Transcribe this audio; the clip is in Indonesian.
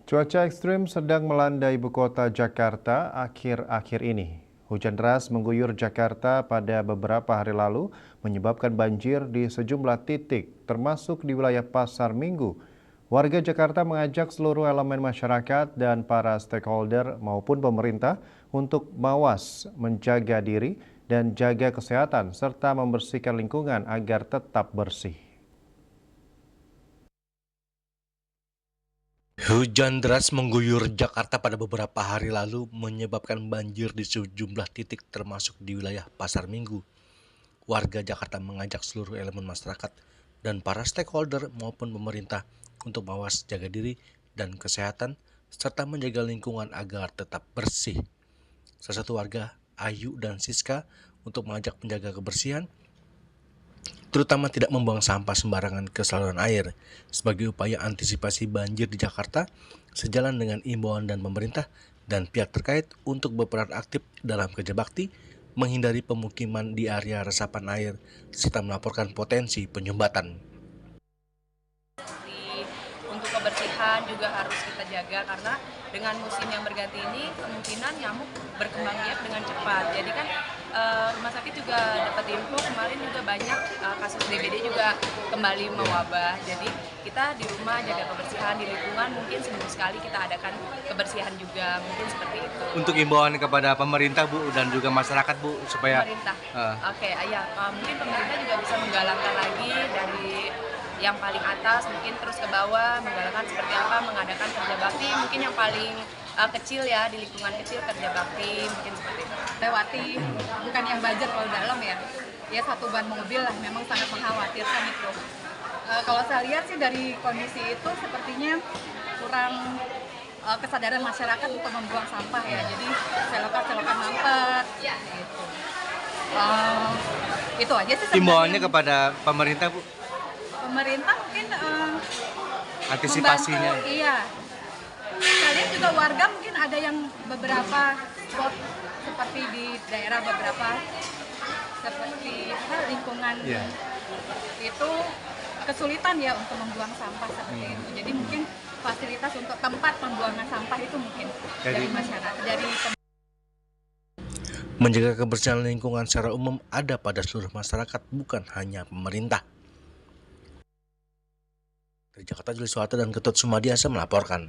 Cuaca ekstrim sedang melanda ibu kota Jakarta akhir-akhir ini. Hujan deras mengguyur Jakarta pada beberapa hari lalu menyebabkan banjir di sejumlah titik, termasuk di wilayah Pasar Minggu. Warga Jakarta mengajak seluruh elemen masyarakat dan para stakeholder maupun pemerintah untuk mawas, menjaga diri, dan jaga kesehatan serta membersihkan lingkungan agar tetap bersih. Hujan deras mengguyur Jakarta pada beberapa hari lalu menyebabkan banjir di sejumlah titik termasuk di wilayah Pasar Minggu. Warga Jakarta mengajak seluruh elemen masyarakat dan para stakeholder maupun pemerintah untuk mawas jaga diri dan kesehatan serta menjaga lingkungan agar tetap bersih. Salah satu warga, Ayu dan Siska, untuk mengajak penjaga kebersihan terutama tidak membuang sampah sembarangan ke saluran air sebagai upaya antisipasi banjir di Jakarta sejalan dengan imbauan dan pemerintah dan pihak terkait untuk berperan aktif dalam kerja bakti menghindari pemukiman di area resapan air serta melaporkan potensi penyumbatan. Untuk kebersihan juga harus kita jaga karena dengan musim yang berganti ini kemungkinan nyamuk berkembang biak dengan cepat. Jadi kan rumah sakit juga dapat info kemarin juga banyak kasus DBD juga kembali mewabah. Jadi kita di rumah jaga kebersihan di lingkungan, mungkin seminggu sekali kita adakan kebersihan juga, mungkin seperti itu. Untuk imbauan kepada pemerintah Bu dan juga masyarakat Bu supaya Pemerintah. Oke, ya mungkin pemerintah juga bisa menggalakkan lagi dari yang paling atas mungkin terus ke bawah menggalakkan seperti apa mengadakan kerja bakti, mungkin yang paling kecil ya di lingkungan kecil kerja bakti mungkin seperti itu. Lewati bukan yang budget kalau dalam ya satu ban mobil lah, memang sangat mengkhawatirkan itu. Kalau saya lihat sih dari kondisi itu sepertinya kurang kesadaran masyarakat untuk membuang sampah ya, jadi selokan mampet gitu. Itu aja sih sebenarnya. imbauannya kepada pemerintah Bu, Pemerintah mungkin antisipasinya. membantu, iya. Saya lihat juga warga mungkin ada yang beberapa spot seperti di daerah beberapa seperti lingkungan itu kesulitan ya untuk membuang sampah seperti itu. Jadi mungkin fasilitas untuk tempat pembuangan sampah itu mungkin dari masyarakat, dari Menjaga kebersihan lingkungan secara umum ada pada seluruh masyarakat, bukan hanya pemerintah. Dari Jakarta, Juli Suwata dan Ketut Sumadiasa melaporkan.